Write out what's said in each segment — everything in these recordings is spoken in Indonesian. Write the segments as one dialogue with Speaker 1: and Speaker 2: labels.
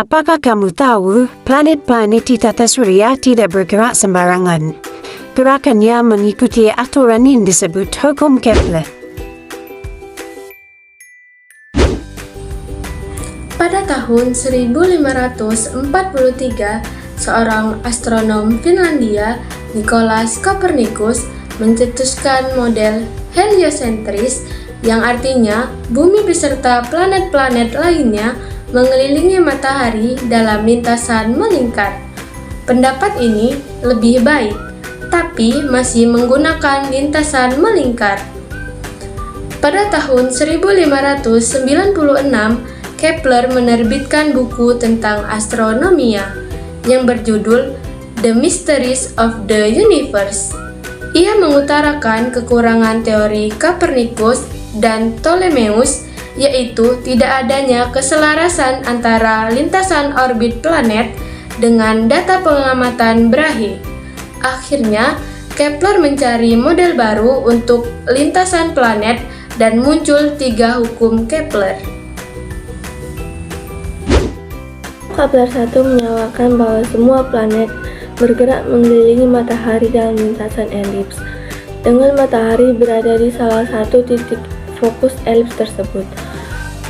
Speaker 1: Apakah kamu tahu, planet-planet di tata surya tidak bergerak sembarangan. Gerakannya mengikuti aturan yang disebut hukum Kepler.
Speaker 2: Pada tahun 1543, seorang astronom Finlandia, Nicolaus Copernicus, mencetuskan model heliosentris yang artinya bumi beserta planet-planet lainnya mengelilingi matahari dalam lintasan melingkar. Pendapat ini lebih baik, tapi masih menggunakan lintasan melingkar. Pada tahun 1596, Kepler menerbitkan buku tentang astronomia yang berjudul The Mysteries of the Universe. Ia mengutarakan kekurangan teori Copernicus dan Ptolemeus, yaitu tidak adanya keselarasan antara lintasan orbit planet dengan data pengamatan Brahe. Akhirnya, Kepler mencari model baru untuk lintasan planet dan muncul 3 hukum Kepler.
Speaker 3: Kepler 1 menyawakan bahwa semua planet bergerak mengelilingi matahari dalam lintasan elips, dengan matahari berada di salah satu titik fokus elips tersebut.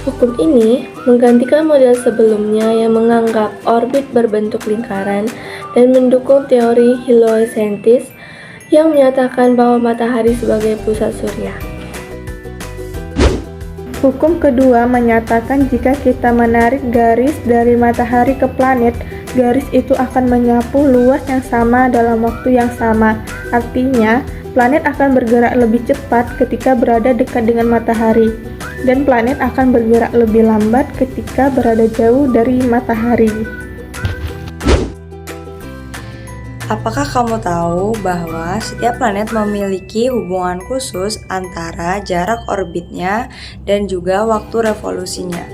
Speaker 3: Hukum ini menggantikan model sebelumnya yang menganggap orbit berbentuk lingkaran dan mendukung teori heliosentris yang menyatakan bahwa matahari sebagai pusat surya.
Speaker 4: Hukum kedua menyatakan jika kita menarik garis dari matahari ke planet, garis itu akan menyapu luas yang sama dalam waktu yang sama. Artinya, planet akan bergerak lebih cepat ketika berada dekat dengan matahari, dan planet akan bergerak lebih lambat ketika berada jauh dari matahari.
Speaker 5: Apakah kamu tahu bahwa setiap planet memiliki hubungan khusus antara jarak orbitnya dan juga waktu revolusinya?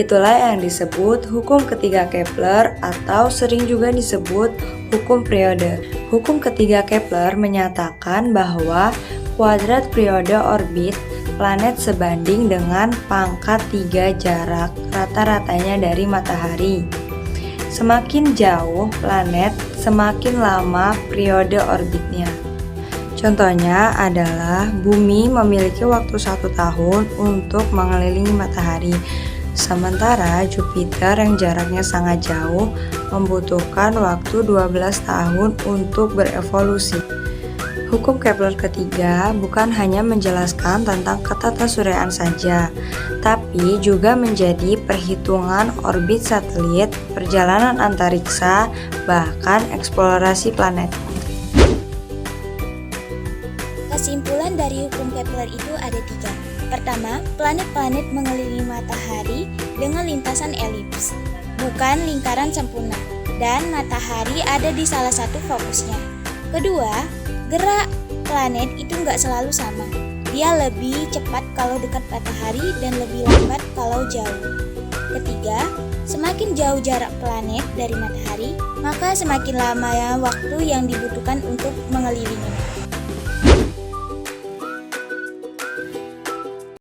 Speaker 5: Itulah yang disebut hukum ketiga Kepler atau sering juga disebut hukum periode. Hukum ketiga Kepler menyatakan bahwa kuadrat periode orbit planet sebanding dengan pangkat 3 jarak rata-ratanya dari matahari. Semakin jauh planet, semakin lama periode orbitnya. Contohnya adalah bumi memiliki waktu 1 tahun untuk mengelilingi matahari, sementara Jupiter yang jaraknya sangat jauh membutuhkan waktu 12 tahun untuk berevolusi. Hukum Kepler ketiga bukan hanya menjelaskan tentang ketatasuryan saja, tapi juga menjadi perhitungan orbit satelit, perjalanan antariksa, bahkan eksplorasi planet.
Speaker 6: Kesimpulan dari hukum Kepler itu ada 3. Pertama, planet-planet mengelilingi matahari dengan lintasan elips, bukan lingkaran sempurna, dan matahari ada di salah satu fokusnya. Kedua, gerak planet itu nggak selalu sama. Dia lebih cepat kalau dekat matahari dan lebih lambat kalau jauh. Ketiga, semakin jauh jarak planet dari matahari, maka semakin lama waktu yang dibutuhkan untuk mengelilinginya.